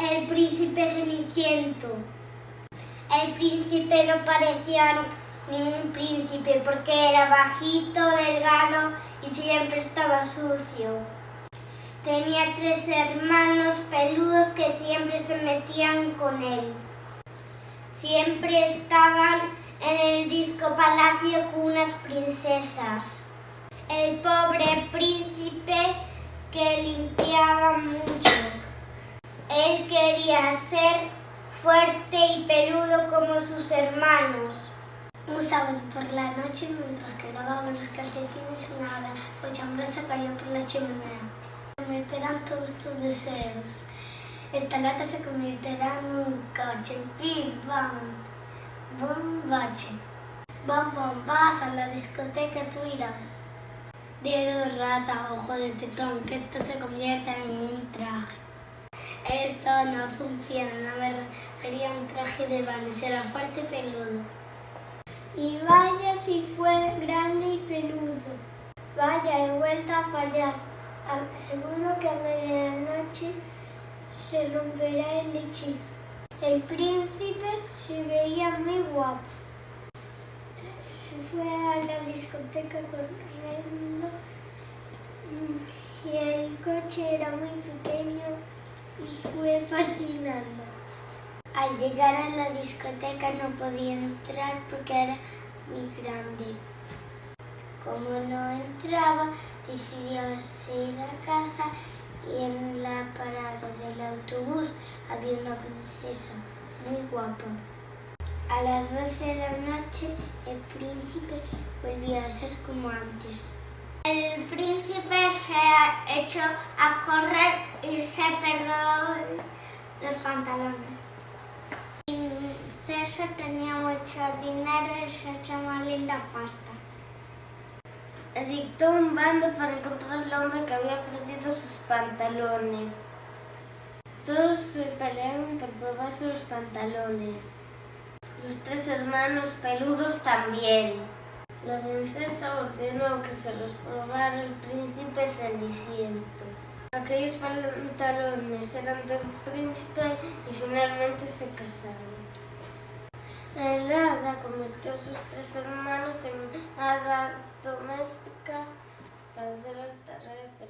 El príncipe Ceniciento. El príncipe no parecía ningún príncipe porque era bajito, delgado y siempre estaba sucio. Tenía 3 hermanos peludos que siempre se metían con él. Siempre estaban en el disco palacio con unas princesas. El pobre príncipe que limpiaba mucho. Él quería ser fuerte y peludo como sus hermanos. Un sábado por la noche, mientras que lavaba los calcetines, una hada cochambrosa cayó por la chimenea. Se convertirán todos tus deseos. Esta lata se convertirá en un coche. Pit, bam, bombache. Bam, bam, vas a la discoteca, tú irás. Dedo, rata, ojo de tetón, que esto se convierta en un traje. Esto no funciona, no me haría un traje de baño, será fuerte y peludo. Y vaya si fue grande y peludo. Vaya, he vuelto a fallar. Seguro que a medianoche se romperá el hechizo. El príncipe se veía muy guapo. Se fue a la discoteca corriendo y el coche era muy pequeño y fue fascinando. Al llegar a la discoteca no podía entrar porque era muy grande. Como no entraba, decidió ir a casa y en la parada del autobús había una princesa muy guapa. A las 12 de la noche el príncipe volvió a ser como antes. El príncipe se echó a correr y se perdió los pantalones. La princesa tenía mucho dinero y se echó una linda pasta. Dictó un bando para encontrar al hombre que había perdido sus pantalones. Todos se pelearon por probarse los pantalones. Los 3 hermanos peludos también. La princesa ordenó que se los probara el príncipe Ceniciento. Aquellos pantalones eran del príncipe y finalmente se casaron. El hada convirtió a sus 3 hermanos en hadas domésticas para hacer las tareas del